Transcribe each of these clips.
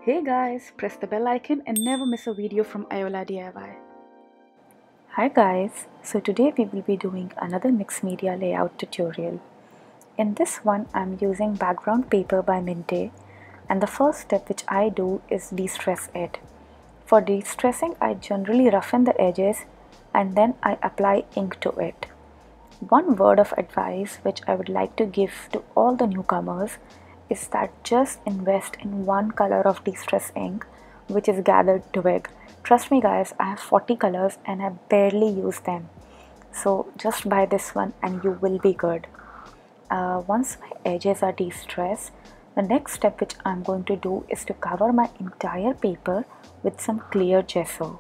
Hey guys, press the bell icon and never miss a video from AolaDIY. Hi guys, so today we will be doing another mixed media layout tutorial. In this one I'm using background paper by Mintay, and the first step which I do is de-stress it. For de-stressing I generally roughen the edges and then I apply ink to it. One word of advice which I would like to give to all the newcomers is that just invest in one color of de-stress ink, which is Gathered Twig. Trust me guys, I have 40 colors and I barely use them. So just buy this one and you will be good. Once my edges are de-stressed, the next step which I'm going to do is to cover my entire paper with some clear gesso.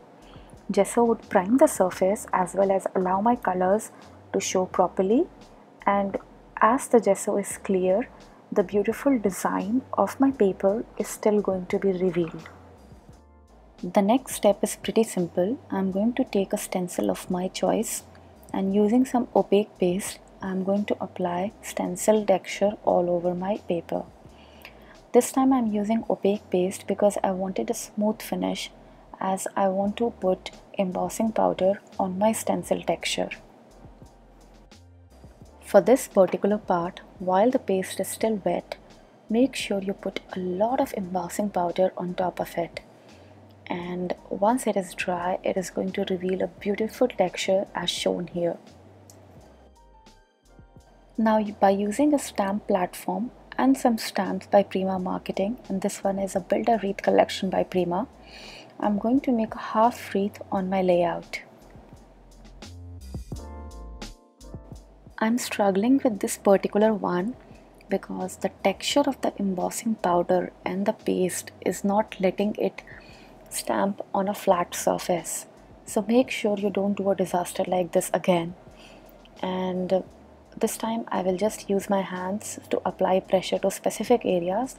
Gesso would prime the surface as well as allow my colors to show properly, and as the gesso is clear, the beautiful design of my paper is still going to be revealed. The next step is pretty simple. I'm going to take a stencil of my choice and using some opaque paste, I'm going to apply stencil texture all over my paper. This time I'm using opaque paste because I wanted a smooth finish, as I want to put embossing powder on my stencil texture. For this particular part, while the paste is still wet, make sure you put a lot of embossing powder on top of it. And once it is dry, it is going to reveal a beautiful texture as shown here. Now by using a stamp platform and some stamps by Prima Marketing, and this one is a Build a Wreath collection by Prima, I'm going to make a half wreath on my layout. I'm struggling with this particular one because the texture of the embossing powder and the paste is not letting it stamp on a flat surface. So make sure you don't do a disaster like this again. And this time I will just use my hands to apply pressure to specific areas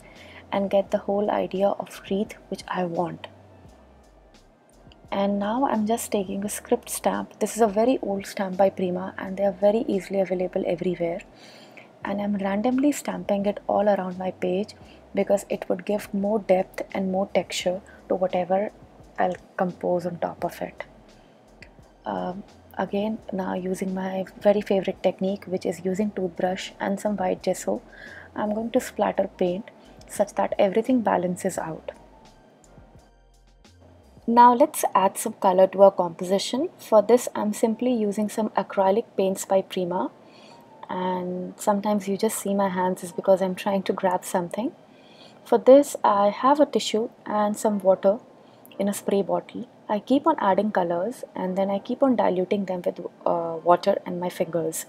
and get the whole idea of wreath which I want. And now I'm just taking a script stamp. This is a very old stamp by Prima and they are very easily available everywhere. And I'm randomly stamping it all around my page because it would give more depth and more texture to whatever I'll compose on top of it. Again, now using my very favorite technique, which is using toothbrush and some white gesso, I'm going to splatter paint such that everything balances out. Now let's add some color to our composition. For this I'm simply using some acrylic paints by Prima, and sometimes you just see my hands is because I'm trying to grab something. For this I have a tissue and some water in a spray bottle. I keep on adding colors and then I keep on diluting them with water and my fingers.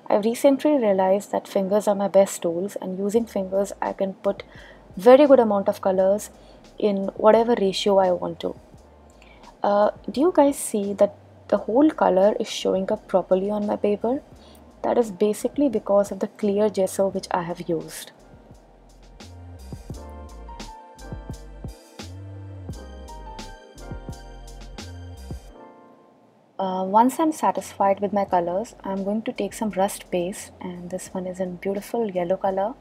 I've recently realized that fingers are my best tools, and using fingers I can put very good amount of colors in whatever ratio I want to. Do you guys see that the whole color is showing up properly on my paper? That is basically because of the clear gesso which I have used. Once I'm satisfied with my colors, I'm going to take some rust paste, and this one is in beautiful yellow color,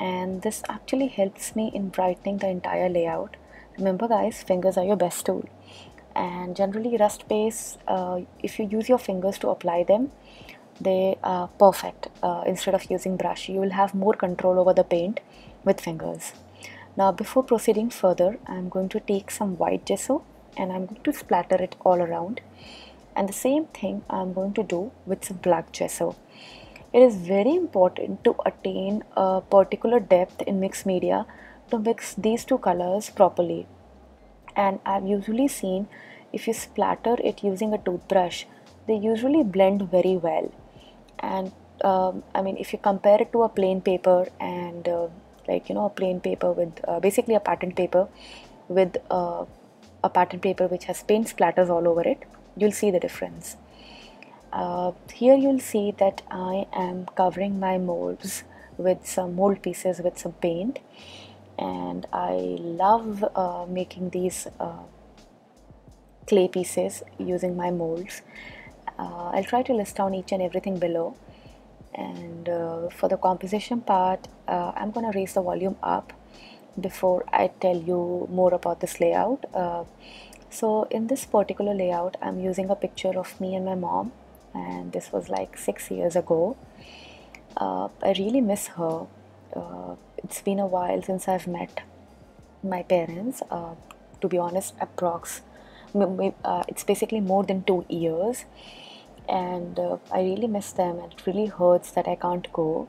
and this actually helps me in brightening the entire layout. Remember guys, fingers are your best tool, and generally rust paste, if you use your fingers to apply them, they are perfect. Instead of using brush, you will have more control over the paint with fingers. Now before proceeding further, I'm going to take some white gesso and I'm going to splatter it all around, and the same thing I'm going to do with some black gesso. It is very important to attain a particular depth in mixed media to mix these two colors properly. And I've usually seen if you splatter it using a toothbrush, they usually blend very well. And I mean, if you compare it to a plain paper and a plain paper with basically a pattern paper with a pattern paper which has paint splatters all over it, you'll see the difference. Here you'll see that I am covering my molds with some mold pieces with some paint, and I love making these clay pieces using my molds. I'll try to list down each and everything below, and for the composition part I'm gonna raise the volume up before I tell you more about this layout. So in this particular layout, I'm using a picture of me and my mom, and this was like 6 years ago. I really miss her. It's been a while since I've met my parents. To be honest, it's basically more than 2 years, and I really miss them, and it really hurts that I can't go.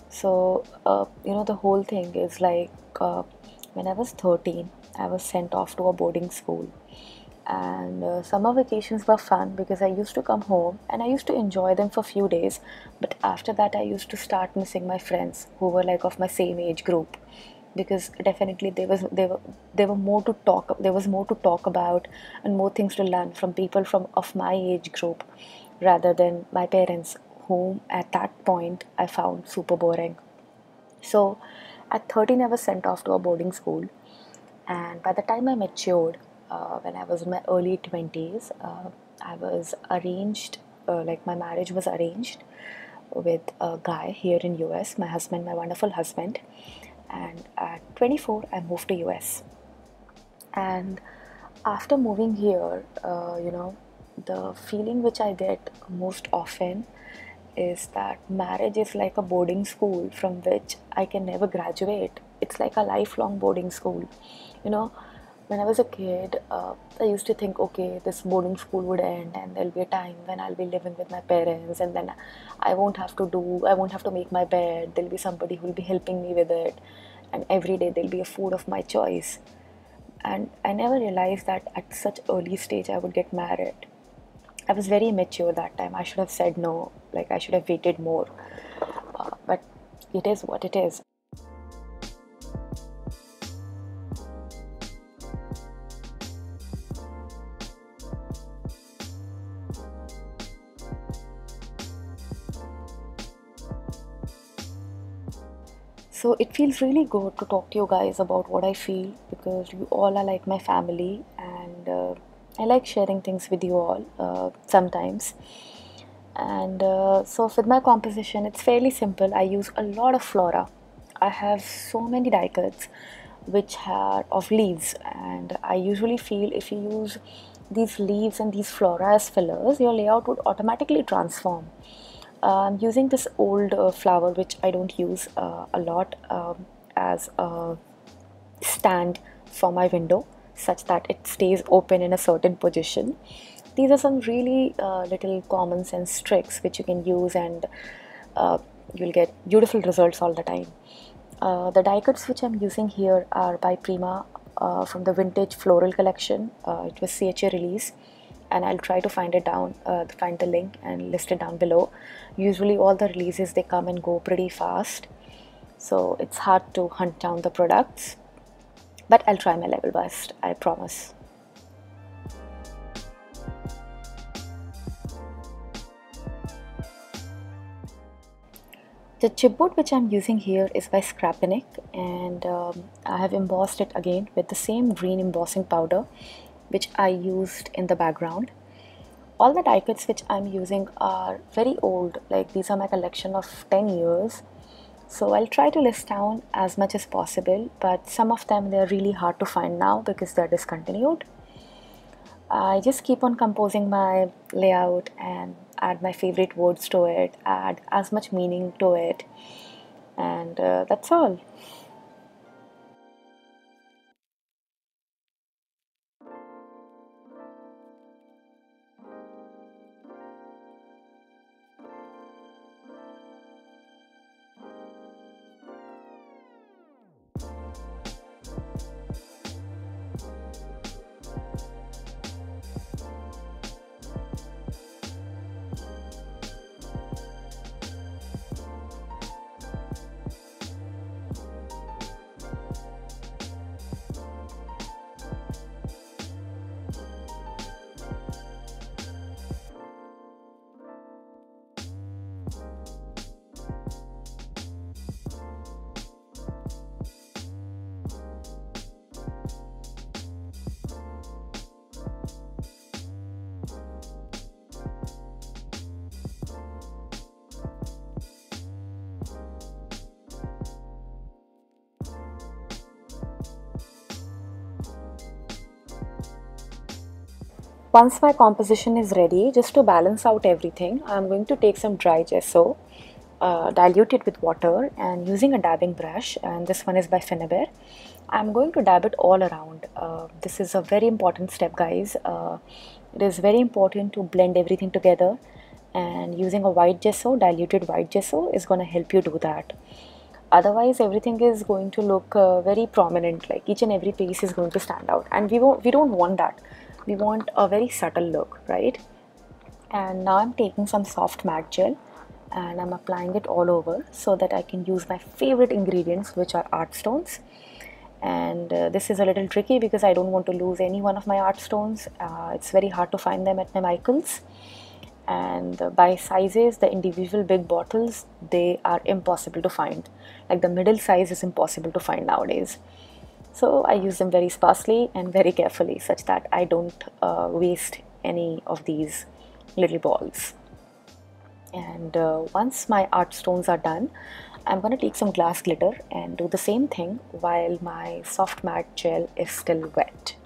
So, the whole thing is like when I was 13, I was sent off to a boarding school. And summer vacations were fun because I used to come home and I used to enjoy them for a few days. But after that, I used to start missing my friends who were like of my same age group, because definitely there were more to talk. There was more to talk about and more things to learn from people from of my age group, rather than my parents, whom at that point I found super boring. So at 13, I was sent off to a boarding school, and by the time I matured, when I was in my early 20s, I was arranged, like my marriage was arranged with a guy here in US, my husband, my wonderful husband. And at 24, I moved to US. And after moving here, the feeling which I get most often is that marriage is like a boarding school from which I can never graduate. It's like a lifelong boarding school. You know, when I was a kid, I used to think, okay, this boarding school would end and there'll be a time when I'll be living with my parents, and then I won't have to make my bed. There'll be somebody who'll be helping me with it, and every day there'll be a food of my choice. And I never realized that at such early stage I would get married. I was very immature that time. I should have said no, like I should have waited more. But it is what it is. So it feels really good to talk to you guys about what I feel, because you all are like my family, and I like sharing things with you all sometimes. And so with my composition, it's fairly simple. I use a lot of flora. I have so many die cuts which are of leaves, and I usually feel if you use these leaves and these flora as fillers, your layout would automatically transform. I'm using this old flower which I don't use a lot, as a stand for my window, such that it stays open in a certain position. These are some really little common sense tricks which you can use, and you'll get beautiful results all the time. The die cuts which I'm using here are by Prima, from the vintage floral collection. It was CHA release, and I'll try to find the link and list it down below. Usually all the releases, they come and go pretty fast, so it's hard to hunt down the products, but I'll try my level best, I promise. The chipboard which I'm using here is by Tonic, and I have embossed it again with the same green embossing powder which I used in the background. All the die cuts which I'm using are very old, like these are my collection of 10 years. So I'll try to list down as much as possible, but some of them they're really hard to find now because they're discontinued. I just keep on composing my layout and add my favorite words to it, add as much meaning to it, and that's all. Once my composition is ready, just to balance out everything, I'm going to take some dry gesso, dilute it with water, and using a dabbing brush, and this one is by Finnabair, I'm going to dab it all around. This is a very important step, guys. It is very important to blend everything together, and using a white gesso, diluted white gesso, is going to help you do that. Otherwise, everything is going to look very prominent, like each and every piece is going to stand out, and we don't want that. We want a very subtle look, right? And now I'm taking some soft matte gel and I'm applying it all over so that I can use my favorite ingredients, which are art stones. And this is a little tricky because I don't want to lose any one of my art stones. It's very hard to find them at my Michaels, and by sizes, the individual big bottles, they are impossible to find. Like the middle size is impossible to find nowadays. So I use them very sparsely and very carefully, such that I don't waste any of these little balls. And once my art stones are done, I'm going to take some glass glitter and do the same thing while my soft matte gel is still wet.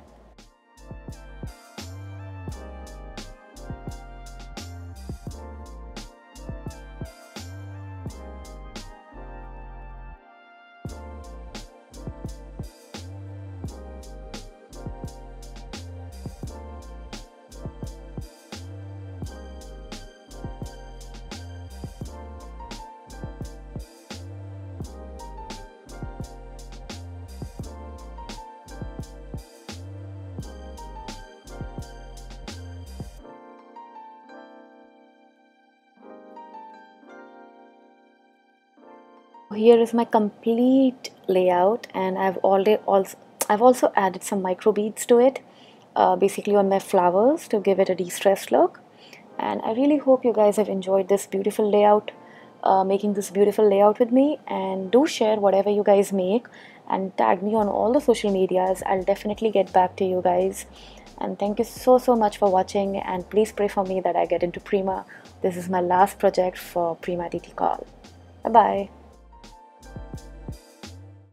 Here is my complete layout, and I've also added some micro beads to it, basically on my flowers, to give it a de-stressed look. And I really hope you guys have enjoyed this beautiful layout, making this beautiful layout with me. And do share whatever you guys make and tag me on all the social medias. I'll definitely get back to you guys. And thank you so much for watching, and please pray for me that I get into Prima. This is my last project for Prima Decor. Bye bye.